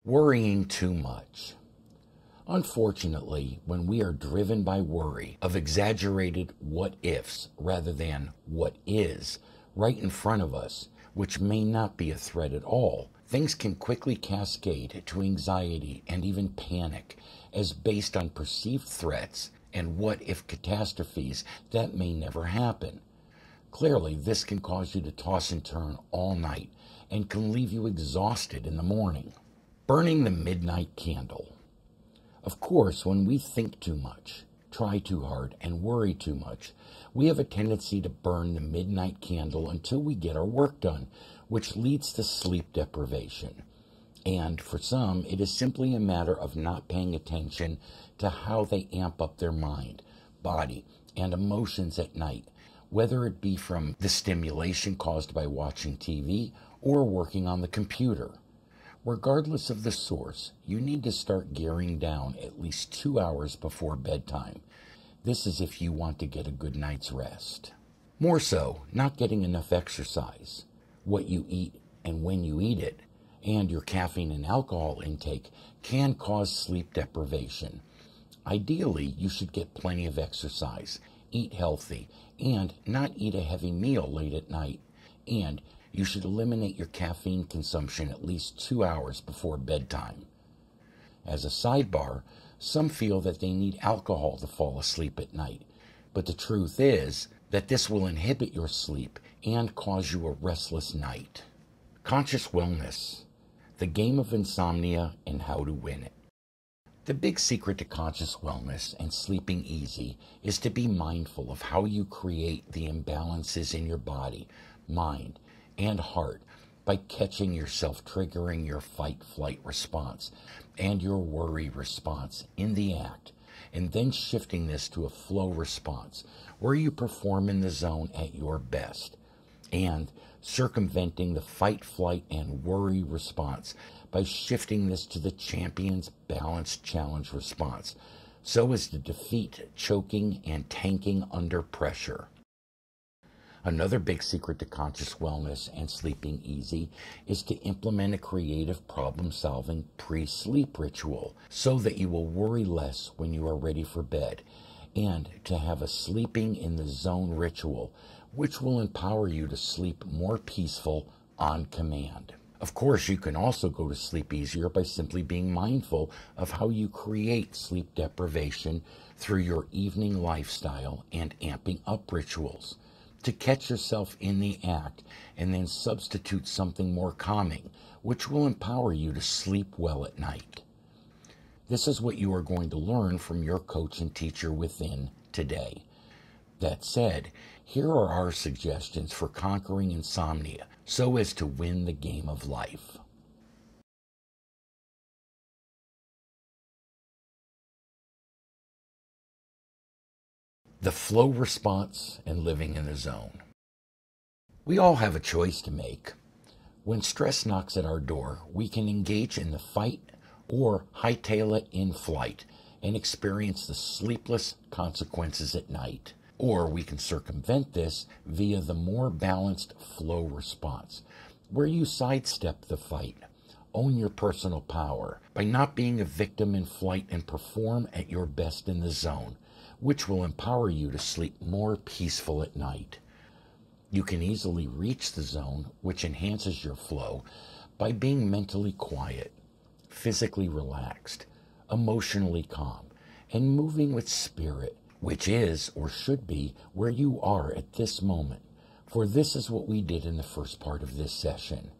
Worrying too much. Unfortunately, when we are driven by worry of exaggerated what ifs rather than what is right in front of us, which may not be a threat at all, things can quickly cascade to anxiety and even panic as based on perceived threats and what if catastrophes that may never happen. Clearly, this can cause you to toss and turn all night and can leave you exhausted in the morning. Burning the midnight candle. Of course, when we think too much, try too hard, and worry too much, we have a tendency to burn the midnight candle until we get our work done, which leads to sleep deprivation. And for some, it is simply a matter of not paying attention to how they amp up their mind, body, and emotions at night, whether it be from the stimulation caused by watching TV or working on the computer. Regardless of the source, you need to start gearing down at least 2 hours before bedtime. This is if you want to get a good night's rest. More so, not getting enough exercise, what you eat and when you eat it, and your caffeine and alcohol intake can cause sleep deprivation. Ideally, you should get plenty of exercise, eat healthy, and not eat a heavy meal late at night. And you should eliminate your caffeine consumption at least 2 hours before bedtime. As a sidebar, some feel that they need alcohol to fall asleep at night, but the truth is that this will inhibit your sleep and cause you a restless night. Conscious wellness, the game of insomnia and how to win it. The big secret to conscious wellness and sleeping easy is to be mindful of how you create the imbalances in your body, mind, and heart by catching yourself triggering your fight-flight response and your worry response in the act, and then shifting this to a flow response where you perform in the zone at your best, and circumventing the fight-flight and worry response by shifting this to the champion's balanced challenge response so as to defeat choking and tanking under pressure. Another big secret to conscious wellness and sleeping easy is to implement a creative problem-solving pre-sleep ritual so that you will worry less when you are ready for bed, and to have a sleeping in the zone ritual, which will empower you to sleep more peaceful on command. Of course, you can also go to sleep easier by simply being mindful of how you create sleep deprivation through your evening lifestyle and amping up rituals, to catch yourself in the act and then substitute something more calming, which will empower you to sleep well at night. This is what you are going to learn from your coach and teacher within today. That said, here are our suggestions for conquering insomnia so as to win the game of life. The flow response and living in the zone. We all have a choice to make. When stress knocks at our door, we can engage in the fight or hightail it in flight and experience the sleepless consequences at night. Or we can circumvent this via the more balanced flow response, where you sidestep the fight, own your personal power by not being a victim in flight and perform at your best in the zone, which will empower you to sleep more peaceful at night. You can easily reach the zone, which enhances your flow, by being mentally quiet, physically relaxed, emotionally calm, and moving with spirit, which is, or should be, where you are at this moment, for this is what we did in the first part of this session.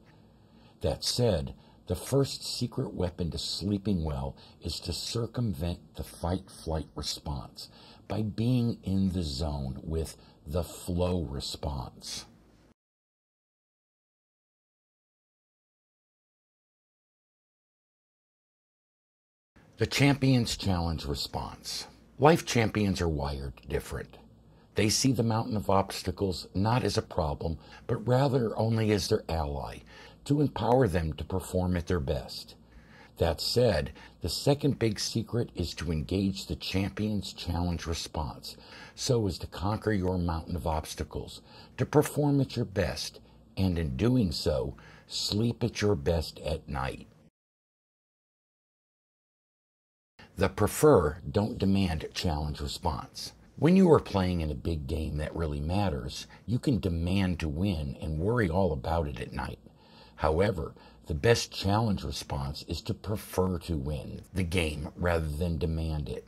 That said, the first secret weapon to sleeping well is to circumvent the fight-flight response by being in the zone with the flow response. The champion's challenge response. Life champions are wired different. They see the mountain of obstacles not as a problem, but rather only as their ally, to empower them to perform at their best. That said, the second big secret is to engage the champion's challenge response, so as to conquer your mountain of obstacles, to perform at your best, and in doing so, sleep at your best at night. The prefer, don't demand challenge response. When you are playing in a big game that really matters, you can demand to win and worry all about it at night. However, the best challenge response is to prefer to win the game rather than demand it.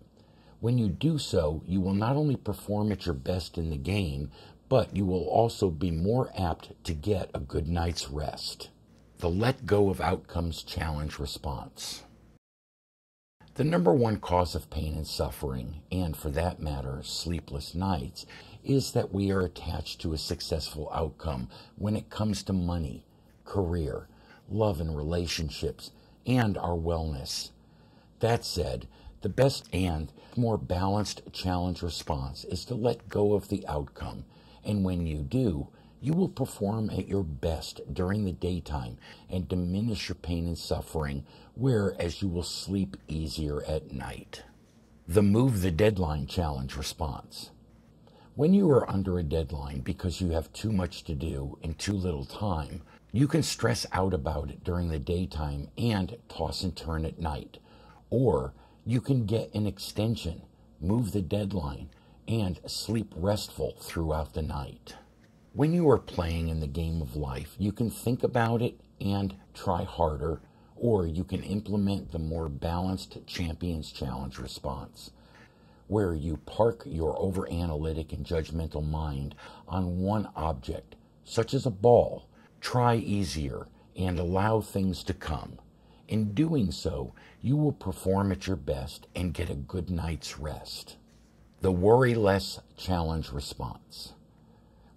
When you do so, you will not only perform at your best in the game, but you will also be more apt to get a good night's rest. The let go of outcomes challenge response. The number one cause of pain and suffering, and for that matter, sleepless nights, is that we are attached to a successful outcome when it comes to money, career, love and relationships, and our wellness. That said, the best and more balanced challenge response is to let go of the outcome, and when you do, you will perform at your best during the daytime and diminish your pain and suffering, whereas you will sleep easier at night. The move the deadline challenge response. When you are under a deadline because you have too much to do and too little time, you can stress out about it during the daytime and toss and turn at night. Or you can get an extension, move the deadline, and sleep restful throughout the night. When you are playing in the game of life, you can think about it and try harder, or you can implement the more balanced Champions Challenge response, where you park your over-analytic and judgmental mind on one object, such as a ball, try easier, and allow things to come. In doing so, you will perform at your best and get a good night's rest. The worry less challenge response.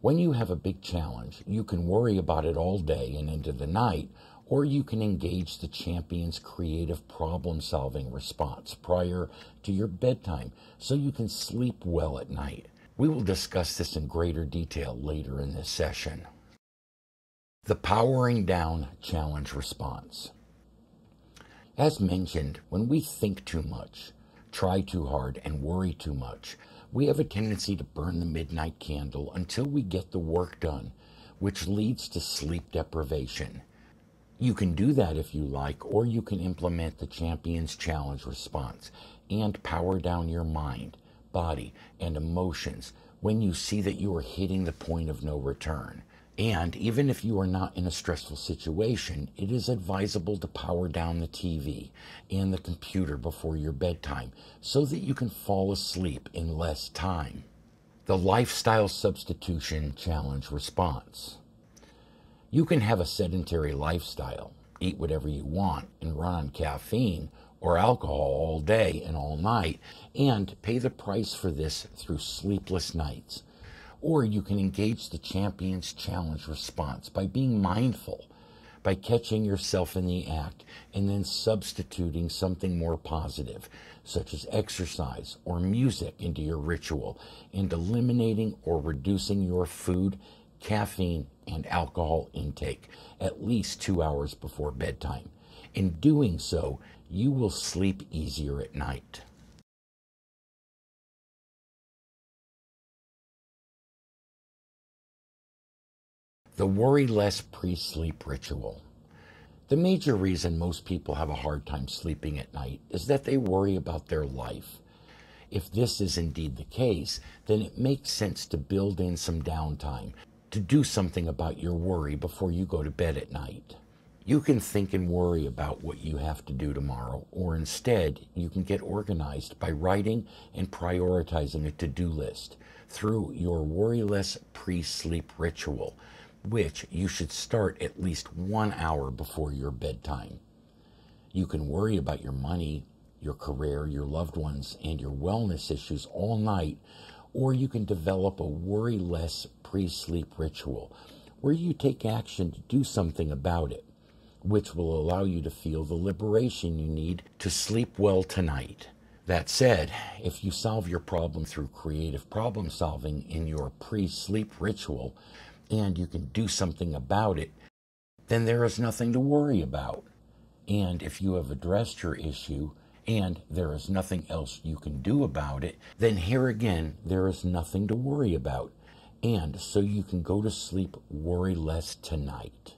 When you have a big challenge, you can worry about it all day and into the night, or you can engage the champion's creative problem-solving response prior to your bedtime so you can sleep well at night. We will discuss this in greater detail later in this session. The powering down challenge response. As mentioned, when we think too much, try too hard, and worry too much, we have a tendency to burn the midnight candle until we get the work done, which leads to sleep deprivation. You can do that if you like, or you can implement the Champions Challenge response and power down your mind, body, and emotions when you see that you are hitting the point of no return. And even if you are not in a stressful situation, it is advisable to power down the TV and the computer before your bedtime so that you can fall asleep in less time. The Lifestyle Substitution Challenge response. You can have a sedentary lifestyle, eat whatever you want, and run on caffeine or alcohol all day and all night, and pay the price for this through sleepless nights. Or you can engage the Champions Challenge response by being mindful, by catching yourself in the act, and then substituting something more positive, such as exercise or music into your ritual, and eliminating or reducing your food, caffeine, and alcohol intake at least 2 hours before bedtime. In doing so, you will sleep easier at night. The worry less pre-sleep ritual. The major reason most people have a hard time sleeping at night is that they worry about their life. If this is indeed the case, then it makes sense to build in some downtime, to do something about your worry before you go to bed at night. You can think and worry about what you have to do tomorrow, or instead, you can get organized by writing and prioritizing a to-do list through your worry-less pre-sleep ritual, which you should start at least 1 hour before your bedtime. You can worry about your money, your career, your loved ones, and your wellness issues all night, or you can develop a worry-less pre-sleep ritual where you take action to do something about it, which will allow you to feel the liberation you need to sleep well tonight. That said, if you solve your problem through creative problem solving in your pre-sleep ritual, and you can do something about it, then there is nothing to worry about. And if you have addressed your issue and there is nothing else you can do about it, then here again, there is nothing to worry about. And so you can go to sleep worry less tonight.